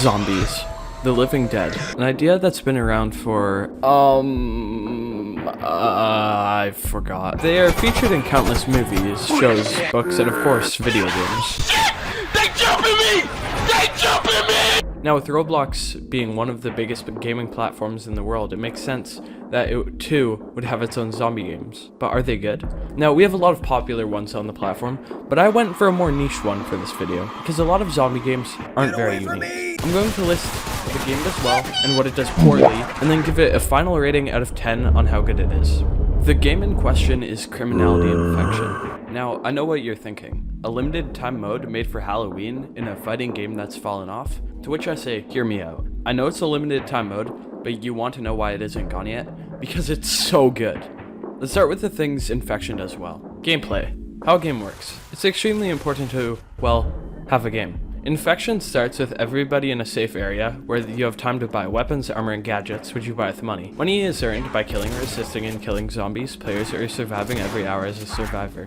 Zombies. The living dead. An idea that's been around for, I forgot. They are featured in countless movies, shows, books, and of course, video games. They jumping me! They jumping me! Now, with Roblox being one of the biggest gaming platforms in the world, it makes sense that it too would have its own zombie games. But are they good? Now, we have a lot of popular ones on the platform, but I went for a more niche one for this video, because a lot of zombie games aren't very unique. I'm going to list what the game does well and what it does poorly, and then give it a final rating out of 10 on how good it is. The game in question is Criminality Infection. Now, I know what you're thinking. A limited time mode made for Halloween in a fighting game that's fallen off? To which I say, hear me out. I know it's a limited time mode, but you want to know why it isn't gone yet? Because it's so good. Let's start with the things Infection does well. Gameplay. How a game works. It's extremely important to, well, have a game. Infection starts with everybody in a safe area where you have time to buy weapons, armor, and gadgets, which you buy with money. Money is earned by killing or assisting in killing zombies, players, or surviving every hour as a survivor.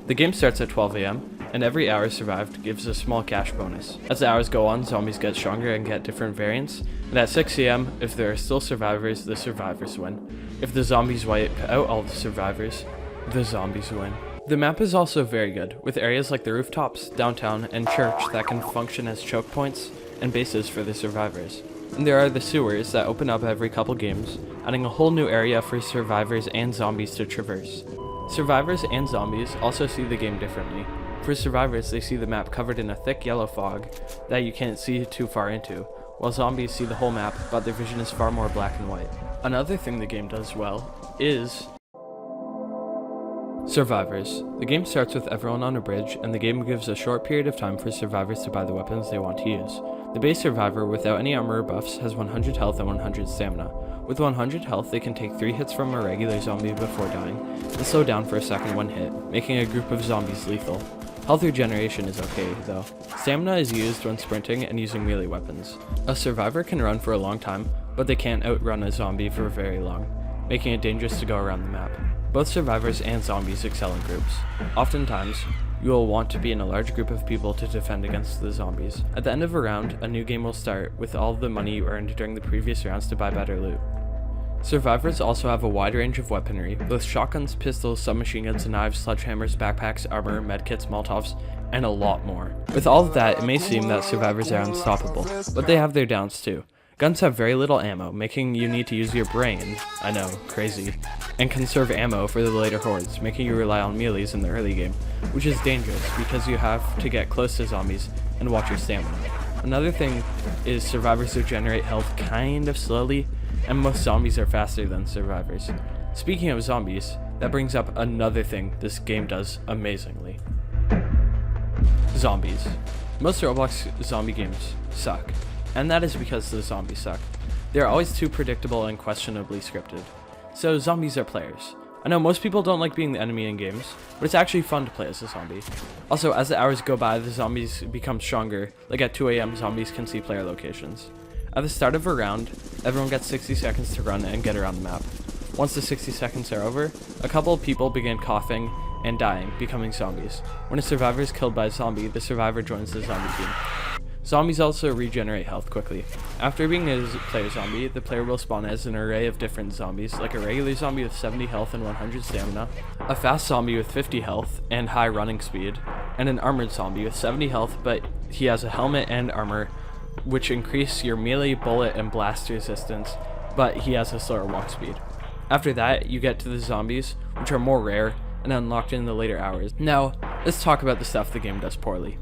The game starts at 12 AM, and every hour survived gives a small cash bonus. As the hours go on, zombies get stronger and get different variants, and at 6 AM, if there are still survivors, the survivors win. If the zombies wipe out all the survivors, the zombies win. The map is also very good, with areas like the rooftops, downtown, and church that can function as choke points and bases for the survivors. And there are the sewers that open up every couple games, adding a whole new area for survivors and zombies to traverse. Survivors and zombies also see the game differently. For survivors, they see the map covered in a thick yellow fog that you can't see too far into, while zombies see the whole map, but their vision is far more black and white. Another thing the game does well is survivors. The game starts with everyone on a bridge, and the game gives a short period of time for survivors to buy the weapons they want to use. The base survivor, without any armor or buffs, has 100 health and 100 stamina. With 100 health, they can take 3 hits from a regular zombie before dying, and slow down for a second one hit, making a group of zombies lethal. Health regeneration is okay, though. Stamina is used when sprinting and using melee weapons. A survivor can run for a long time, but they can't outrun a zombie for very long, making it dangerous to go around the map. Both survivors and zombies excel in groups. Oftentimes, you will want to be in a large group of people to defend against the zombies. At the end of a round, a new game will start with all the money you earned during the previous rounds to buy better loot. Survivors also have a wide range of weaponry, with shotguns, pistols, submachine guns, knives, sledgehammers, backpacks, armor, medkits, molotovs, and a lot more. With all of that, it may seem that survivors are unstoppable, but they have their downs too. Guns have very little ammo, making you need to use your brain, I know, crazy, and conserve ammo for the later hordes, making you rely on melees in the early game, which is dangerous because you have to get close to zombies and watch your stamina. Another thing is survivors regenerate health kind of slowly, and most zombies are faster than survivors. Speaking of zombies, that brings up another thing this game does amazingly. Zombies. Most Roblox zombie games suck, and that is because the zombies suck. They are always too predictable and questionably scripted. So zombies are players. I know most people don't like being the enemy in games, but it's actually fun to play as a zombie. Also, as the hours go by, the zombies become stronger, like at 2 AM zombies can see player locations. At the start of a round, everyone gets 60 seconds to run and get around the map. Once the 60 seconds are over, a couple of people begin coughing and dying, becoming zombies. When a survivor is killed by a zombie, the survivor joins the zombie team. Zombies also regenerate health quickly. After being a player zombie, the player will spawn as an array of different zombies, like a regular zombie with 70 health and 100 stamina, a fast zombie with 50 health and high running speed, and an armored zombie with 70 health, but he has a helmet and armor, which increase your melee, bullet, and blast resistance, but he has a slower walk speed. After that, you get to the zombies, which are more rare and unlocked in the later hours. Now, let's talk about the stuff the game does poorly.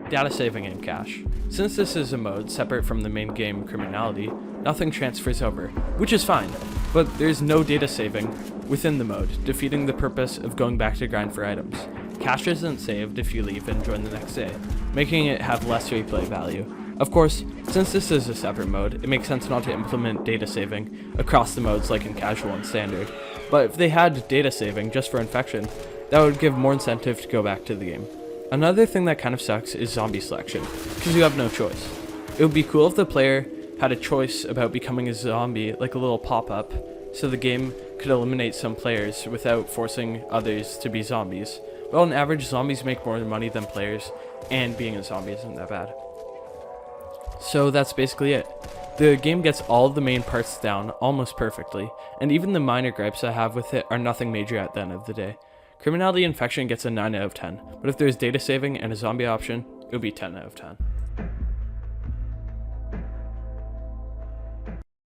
Data saving and cache. Since this is a mode separate from the main game Criminality, nothing transfers over, which is fine, but there's no data saving within the mode, defeating the purpose of going back to grind for items. Cache isn't saved if you leave and join the next day, making it have less replay value. Of course, since this is a separate mode, it makes sense not to implement data saving across the modes like in casual and standard, but if they had data saving just for infection, that would give more incentive to go back to the game. Another thing that kind of sucks is zombie selection, because you have no choice. It would be cool if the player had a choice about becoming a zombie, like a little pop-up, so the game could eliminate some players without forcing others to be zombies. Well, on average, zombies make more money than players, and being a zombie isn't that bad. So that's basically it. The game gets all of the main parts down almost perfectly, and even the minor gripes I have with it are nothing major at the end of the day. Criminality Infection gets a 9 out of 10, but if there's data saving and a zombie option, it would be 10 out of 10.